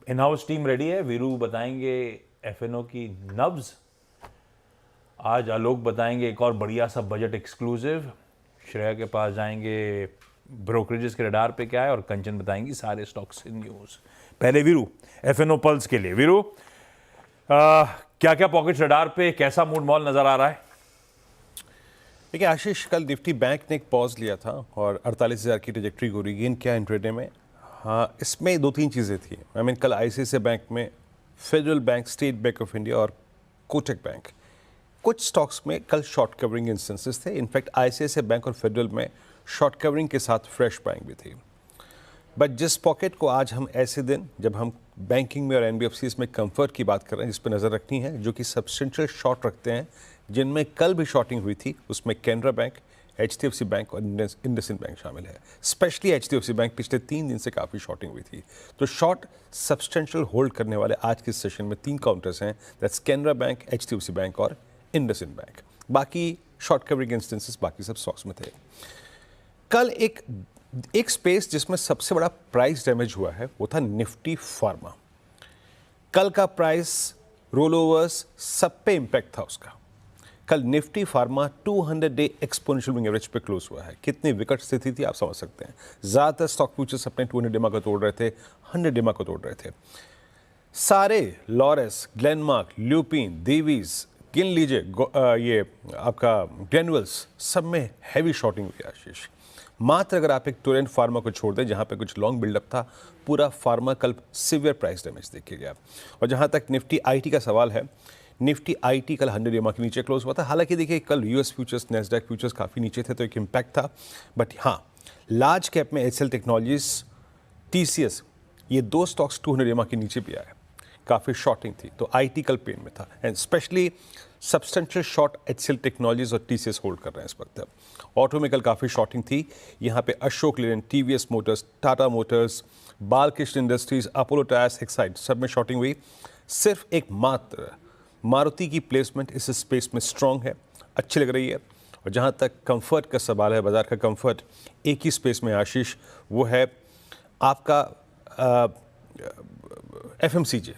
In house team ready है। वीरू बताएंगे F&O की नब्ज। आज आलोक बताएंगे एक और बढ़िया सा बजट एक्सक्लूसिव। श्रेया के पास जाएंगे ब्रोकरेजेस के रडार पे क्या है, और कंचन बताएंगी सारे स्टॉक्स इन न्यूज। पहले वीरू एफएनओ पल्स के लिए। वीरू, क्या क्या पॉकेट्स रडार पे, कैसा मूड मॉल नजर आ रहा है? देखिए आशीष, कल निफ्टी बैंक ने एक पॉज लिया था और 48,000 की ट्रेजेक्ट्री को रिगेन किया इंट्राडे में। हाँ, इसमें दो तीन चीज़ें थी। कल आईसीआईसीआई बैंक में, federal bank, state bank of India और कोटक बैंक, कुछ स्टॉक्स में कल शॉर्ट कवरिंग इंस्टेंसेस थे। इनफैक्ट आईसीआईसीआई बैंक और फेडरल में शॉर्ट कवरिंग के साथ फ्रेश बाइंग भी थी। बट जिस पॉकेट को आज हम ऐसे दिन जब हम बैंकिंग में और एनबीएफसीज में कंफर्ट की बात कर रहे हैं, जिस पर नज़र रखनी है, जो कि सब्सटेंशियल शॉर्ट रखते हैं, जिनमें कल भी शॉर्टिंग हुई थी, उसमें कैनरा बैंक, एचडीएफसी बैंक और इंडसइंड बैंक शामिल है। स्पेशली एचडीएफसी बैंक पिछले 3 दिन से काफ़ी शॉर्टिंग हुई थी। तो शॉर्ट सब्सटेंशियल होल्ड करने वाले आज के सेशन में 3 काउंटर्स हैं, that's Canara bank, HDFC bank और इंडसइंड बैंक। बाकी शॉर्ट कवरिंग इंस्टेंसेस बाकी सब स्टॉक्स में थे। कल एक स्पेस जिसमें सबसे बड़ा प्राइस डैमेज हुआ है वो था निफ्टी फार्मा। कल का प्राइस रोल ओवर्स सब पे इंपैक्ट था उसका। कल Nifty pharma 200 day exponential moving average पे क्लोज हुआ है। कितनी विकट स्थिति थी आप समझ सकते हैं। ज़्यादातर स्टॉक फ्यूचर्स अपने 200 डेमा को तोड़ रहे थे, 100 डेमा को तोड़ रहे थे। सारे लॉरेस, ग्लेनमार्क, ल्यूपिन, देवीज, गिन लीजिए, ये आपका ग्रेनुअल्स, सब में हैवी शॉर्टिंग हुई आशीष। मात्र अगर आप एक टोरेंट फार्मा को छोड़ दें जहां पे कुछ लॉन्ग बिल्डअप था, पूरा फार्मा कल सीवियर प्राइस डैमेज देखिए गया। और जहां तक निफ्टी आईटी का सवाल है, निफ्टी आईटी कल 100 EMA के नीचे क्लोज हुआ था। हालांकि देखिए कल यूएस फ्यूचर्स, नेस्डैक फ्यूचर्स काफ़ी नीचे थे तो एक इम्पैक्ट था। बट हाँ, लार्ज कैप में एचसीएल टेक्नोलॉजीज, टीसीएस, ये 2 स्टॉक्स 200 EMA के नीचे भी आए। काफ़ी शॉर्टिंग थी तो आईटी कल पेन में था। And specially substantial short HCL technologies और टीसीएस होल्ड कर रहे हैं इस वक्त। ऑटो में कल काफ़ी शॉर्टिंग थी। यहाँ पे Ashok Leyland, TVS Motors, Tata Motors, Balkrishna industries, Apollo tyres, Exide, सब में शॉर्टिंग हुई। सिर्फ एक मात्र मारुति की प्लेसमेंट इस स्पेस में स्ट्रांग है, अच्छी लग रही है। और जहाँ तक कंफर्ट का सवाल है, बाजार का कंफर्ट एक ही स्पेस में आशीष, वो है आपका FMCG,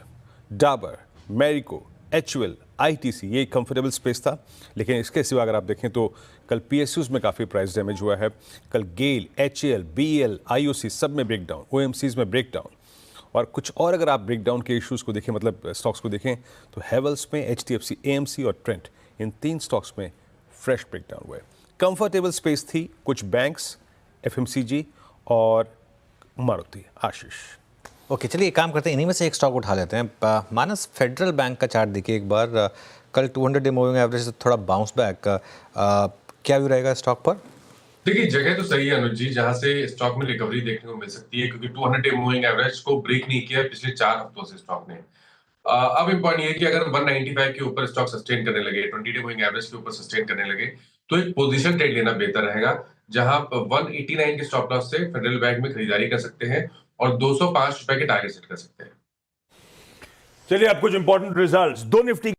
Dabur, Marico, HUL, ITC. ये कंफर्टेबल स्पेस था। लेकिन इसके सिवा अगर आप देखें तो कल पीएसयूज में काफ़ी प्राइस डैमेज हुआ है। कल गेल, एचएएल, बीएल, आईओसी सब में ब्रेकडाउन, ओएमसीज में ब्रेकडाउन। और कुछ और अगर आप ब्रेकडाउन के इश्यूज को देखें, मतलब स्टॉक्स को देखें, तो हेवल्स में, एचडीएफसी, एएमसी और ट्रेंट, इन 3 स्टॉक्स में फ्रेश ब्रेकडाउन हुए। कंफर्टेबल स्पेस थी कुछ बैंक्स, एफएमसीजी और मारुति। आशीष, ओके, चलिए एक काम करते हैं, इन्हीं में से एक स्टॉक उठा लेते हैं। मानस, फेडरल बैंक का चार्ट देखिए एक बार। कल 200 डे मूविंग एवरेज से थोड़ा बाउंस बैक, क्या व्यू रहेगा स्टॉक पर? देखिए जगह तो सही है अनुज जी, जहां से स्टॉक में रिकवरी देखने को मिल सकती है, क्योंकि 200 डे मूविंग एवरेज को ब्रेक नहीं किया पिछले 4 हफ्तों से स्टॉक ने। अब इम्पॉर्टेंट ये है कि अगर 195 के ऊपर स्टॉक सस्टेन करने लगे, 20 डे मूविंग एवरेज के ऊपर सस्टेन करने लगे, तो एक पोजीशन ट्रेड लेना बेहतर रहेगा, जहां 189 के स्टॉप लॉस से फेडरल बैंक में खरीदारी कर सकते हैं और 205 रुपए के टारगेट सेट कर सकते हैं। चलिए अब कुछ इंपॉर्टेंट रिजल्ट्स। 2 निफ्टी